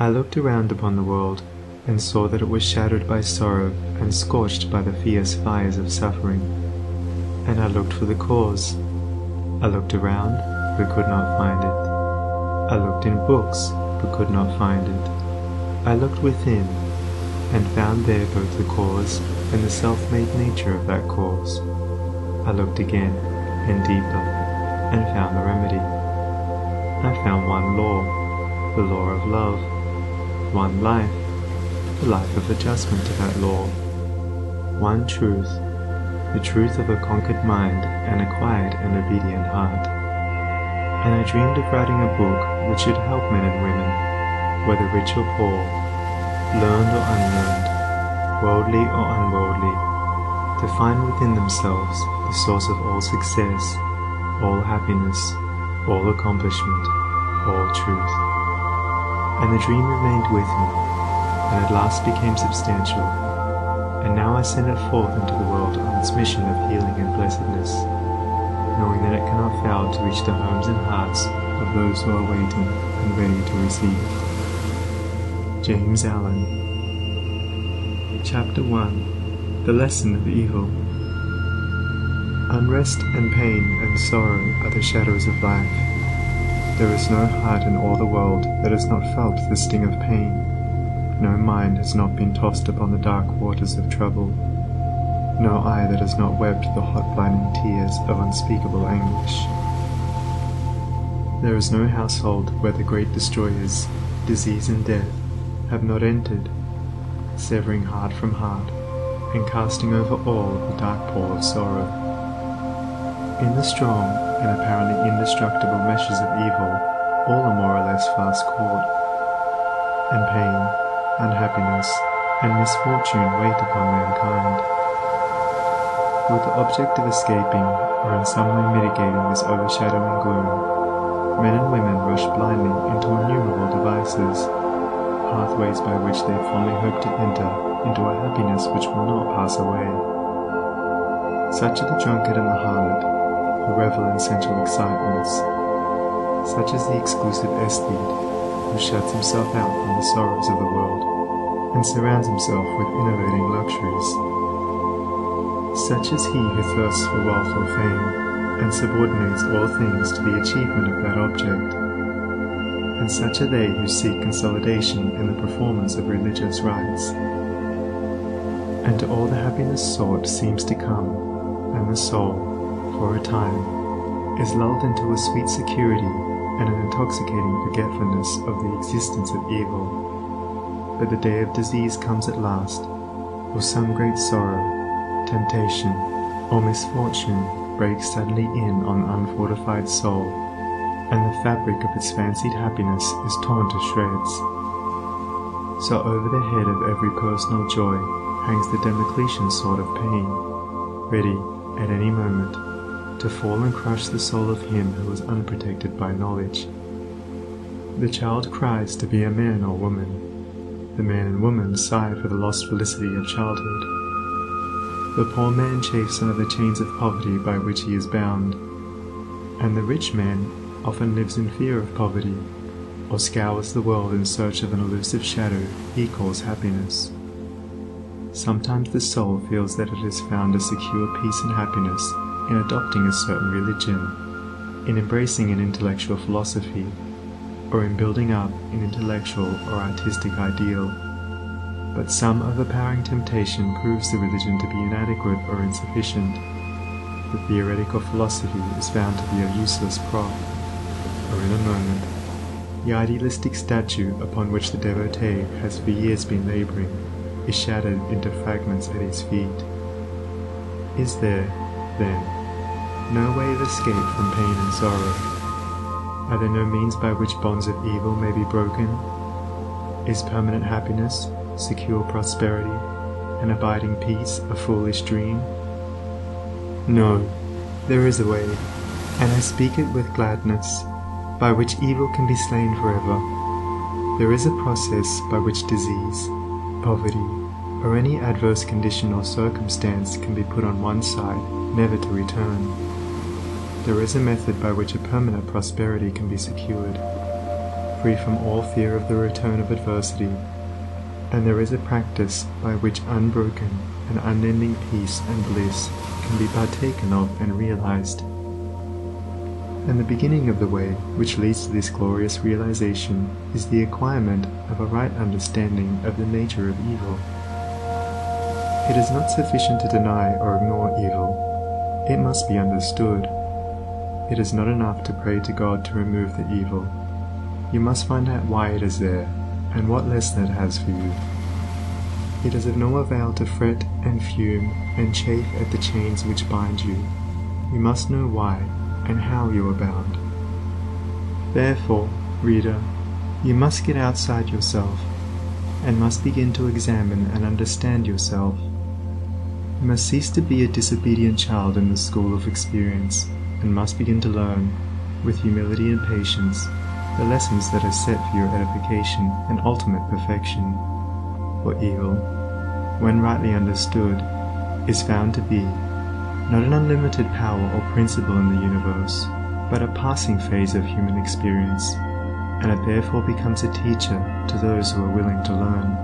I looked around upon the world, and saw that it was shadowed by sorrow and scorched by the fierce fires of suffering. And I looked for the cause. I looked around, but could not find it. I looked in books, but could not find it. I looked within, and found there both the cause and the self-made nature of that cause. I looked again, and deeper, and found the remedy. I found one law, the law of love, one life, the life of adjustment to that law, one truth, the truth of a conquered mind and a quiet and obedient heart. And I dreamed of writing a book which should help men and women, whether rich or poor, learned or unlearned, worldly or unworldly, to find within themselves the source of all success, all happiness, all accomplishment, all truth. And the dream remained with me, and at last became substantial, and now I send it forth into the world on its mission of healing and blessedness, knowing that it cannot fail to reach the homes and hearts of those who are waiting and ready to receive. James Allen. Chapter 1. The Lesson of Evil. Unrest and pain and sorrow are the shadows of life. There is no heart in all the world that has not felt the sting of pain. No mind has not been tossed upon the dark waters of trouble. No eye that has not wept the hot blinding tears of unspeakable anguish. There is no household where the great destroyers, disease and death, have not entered, severing heart from heart, and casting over all the dark pall of sorrow. In the strong and apparently indestructible meshes of evil, all are more or less fast caught, and pain, unhappiness, and misfortune wait upon mankind. With the object of escaping, or in some way mitigating this overshadowing gloom, men and women rush blindly into innumerable devices, pathways by which they fondly hope to enter into a happiness which will not pass away. Such are the drunkard and the harlot, who revel in sensual excitements. Such is the exclusive aesthete, who shuts himself out from the sorrows of the world, and surrounds himself with enervating luxuries. Such is he who thirsts for wealth or fame, and subordinates all things to the achievement of that object. And such are they who seek consolidation in the performance of religious rites. And to all the happiness sought seems to come, and the soul, for a time, is lulled into a sweet security and an intoxicating forgetfulness of the existence of evil. But the day of disease comes at last, or some great sorrow, temptation, or misfortune breaks suddenly in on the unfortified soul, and the fabric of its fancied happiness is torn to shreds. So over the head of every personal joy hangs the Damocletian sword of pain, ready, at any moment, to fall and crush the soul of him who is unprotected by knowledge. The child cries to be a man or woman. The man and woman sigh for the lost felicity of childhood. The poor man chafes under the chains of poverty by which he is bound, and the rich man often lives in fear of poverty, or scours the world in search of an elusive shadow he calls happiness. Sometimes the soul feels that it has found a secure peace and happiness in adopting a certain religion, in embracing an intellectual philosophy, or in building up an intellectual or artistic ideal. But some overpowering temptation proves the religion to be inadequate or insufficient. The theoretical philosophy is found to be a useless prop, or in a moment, the idealistic statue upon which the devotee has for years been laboring is shattered into fragments at his feet. Is there, then, no way of escape from pain and sorrow? Are there no means by which bonds of evil may be broken? Is permanent happiness, secure prosperity, and abiding peace a foolish dream? No, there is a way, and I speak it with gladness, by which evil can be slain forever. There is a process by which disease, poverty, or any adverse condition or circumstance can be put on one side, never to return. There is a method by which a permanent prosperity can be secured. free from all fear of the return of adversity, and there is a practice by which unbroken and unending peace and bliss can be partaken of and realized. And the beginning of the way which leads to this glorious realization is the acquirement of a right understanding of the nature of evil. It is not sufficient to deny or ignore evil. It must be understood. It is not enough to pray to God to remove the evil. You must find out why it is there, and what lesson it has for you. It is of no avail to fret and fume and chafe at the chains which bind you. You must know why and how you are bound. Therefore, reader, you must get outside yourself, and must begin to examine and understand yourself. You must cease to be a disobedient child in the school of experience, and must begin to learn, with humility and patience, the lessons that are set for your edification and ultimate perfection. For evil, when rightly understood, is found to be not an unlimited power or principle in the universe, but a passing phase of human experience, and it therefore becomes a teacher to those who are willing to learn.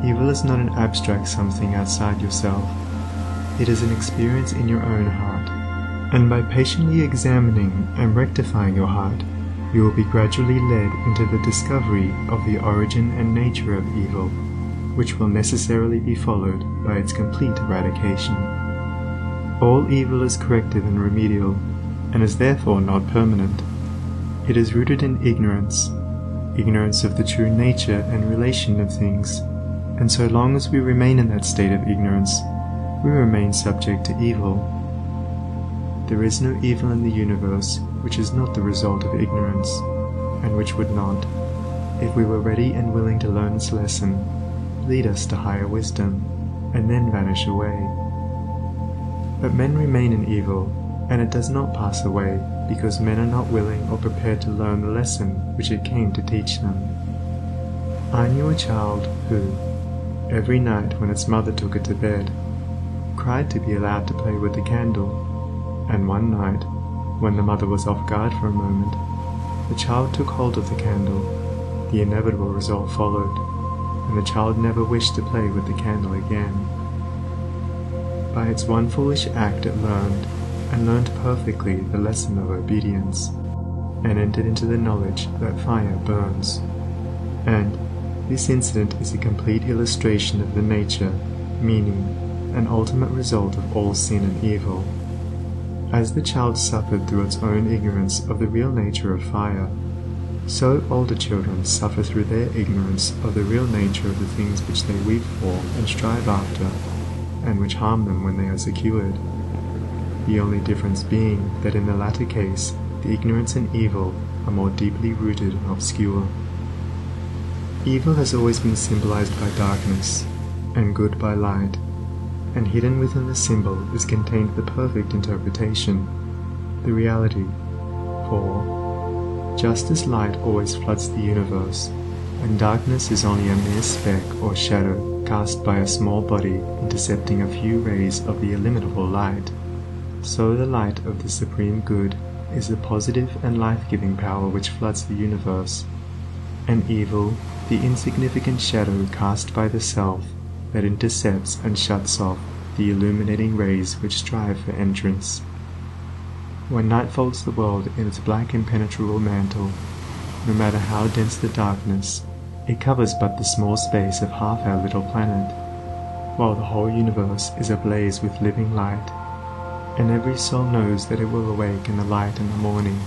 Evil is not an abstract something outside yourself. It is an experience in your own heart, and by patiently examining and rectifying your heart, you will be gradually led into the discovery of the origin and nature of evil, which will necessarily be followed by its complete eradication. All evil is corrective and remedial, and is therefore not permanent. It is rooted in ignorance of the true nature and relation of things, and so long as we remain in that state of ignorance, we remain subject to evil. There is no evil in the universe which is not the result of ignorance, and which would not, if we were ready and willing to learn its lesson, lead us to higher wisdom, and then vanish away. But men remain in evil, and it does not pass away, because men are not willing or prepared to learn the lesson which it came to teach them. I knew a child who, every night when its mother took it to bed, cried to be allowed to play with the candle, and one night, when the mother was off guard for a moment, the child took hold of the candle. The inevitable result followed, and the child never wished to play with the candle again. By its one foolish act it learned perfectly the lesson of obedience, and entered into the knowledge that fire burns. And this incident is a complete illustration of the nature, meaning, and ultimate result of all sin and evil. As the child suffered through its own ignorance of the real nature of fire, so older children suffer through their ignorance of the real nature of the things which they weep for and strive after, and which harm them when they are secured. The only difference being that in the latter case, the ignorance and evil are more deeply rooted and obscure. Evil has always been symbolized by darkness, and good by light, and hidden within the symbol is contained the perfect interpretation, the reality. For, just as light always floods the universe, and darkness is only a mere speck or shadow cast by a small body intercepting a few rays of the illimitable light, so the light of the Supreme Good is the positive and life-giving power which floods the universe, and evil, the insignificant shadow cast by the self that intercepts and shuts off the illuminating rays which strive for entrance. When night folds the world in its black impenetrable mantle, no matter how dense the darkness, it covers but the small space of half our little planet, while the whole universe is ablaze with living light, and every soul knows that it will awake in the light in the morning.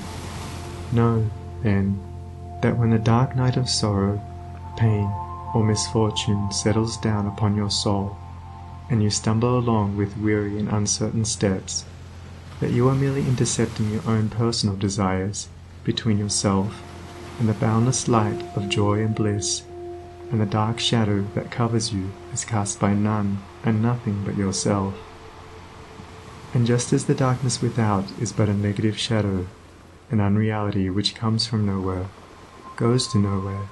Know, then, that when the dark night of sorrow, pain, or misfortune settles down upon your soul, and you stumble along with weary and uncertain steps, that you are merely intercepting your own personal desires between yourself and the boundless light of joy and bliss, and the dark shadow that covers you is cast by none and nothing but yourself. And just as the darkness without is but a negative shadow, an unreality which comes from nowhere, goes to nowhere,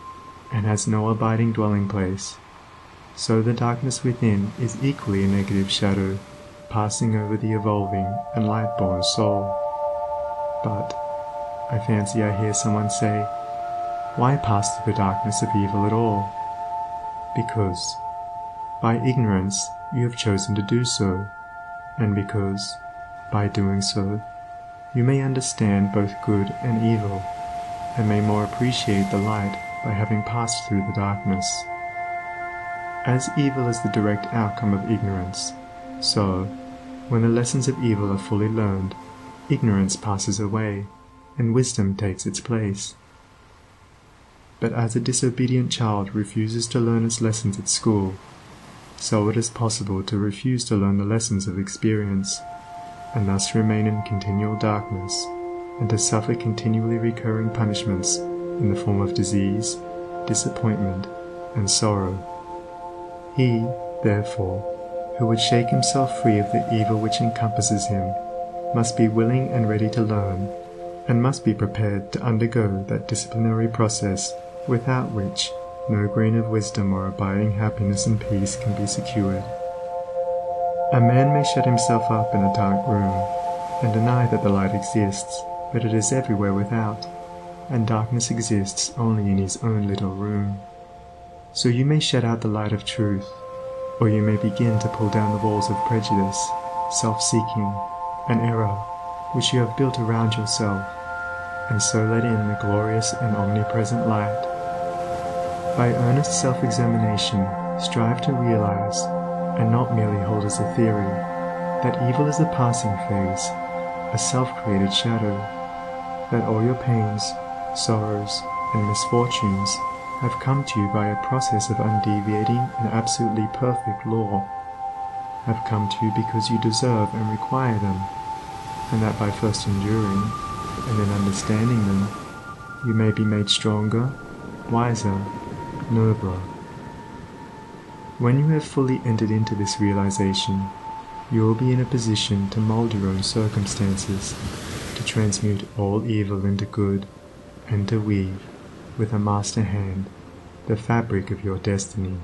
and has no abiding dwelling place, so the darkness within is equally a negative shadow, passing over the evolving and light-born soul. But, I fancy I hear someone say, Why pass through the darkness of evil at all? Because, by ignorance, you have chosen to do so, and because, by doing so, you may understand both good and evil, and may more appreciate the light by having passed through the darkness. As evil is the direct outcome of ignorance, so, when the lessons of evil are fully learned, ignorance passes away, and wisdom takes its place. But as a disobedient child refuses to learn its lessons at school, so it is possible to refuse to learn the lessons of experience, and thus remain in continual darkness, and to suffer continually recurring punishments in the form of disease, disappointment, and sorrow. He, therefore, who would shake himself free of the evil which encompasses him, must be willing and ready to learn, and must be prepared to undergo that disciplinary process without which no grain of wisdom or abiding happiness and peace can be secured. A man may shut himself up in a dark room, and deny that the light exists, but it is everywhere without, and darkness exists only in his own little room. So you may shut out the light of truth, or you may begin to pull down the walls of prejudice, self-seeking, and error which you have built around yourself, and so let in the glorious and omnipresent light. By earnest self-examination, strive to realize, and not merely hold as a theory, that evil is a passing phase, a self-created shadow, that all your pains, sorrows, and misfortunes have come to you by a process of undeviating and absolutely perfect law, have come to you because you deserve and require them, and that by first enduring, and then understanding them, you may be made stronger, wiser, nobler. When you have fully entered into this realization, you will be in a position to mold your own circumstances, to transmute all evil into good, and to weave, with a master hand, the fabric of your destiny.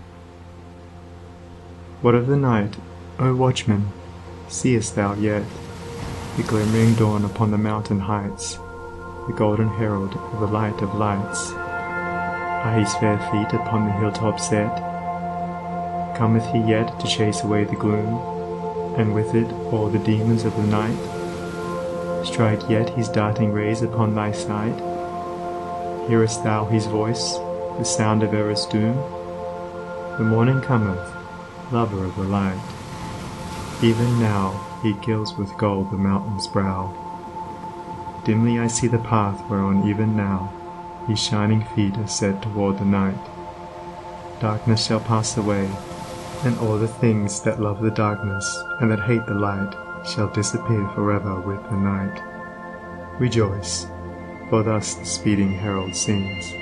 What of the night, O watchman, seest thou yet? The glimmering dawn upon the mountain heights, the golden herald of the light of lights. Are his fair feet upon the hilltop set? Cometh he yet to chase away the gloom, and with it all the demons of the night? Strike yet his darting rays upon thy sight? Hearest thou his voice, the sound of error's doom? The morning cometh, lover of the light. Even now he gilds with gold the mountain's brow. Dimly I see the path whereon even now his shining feet are set toward the night. Darkness shall pass away, and all the things that love the darkness and that hate the light shall disappear forever with the night. Rejoice, for thus the speeding herald sings.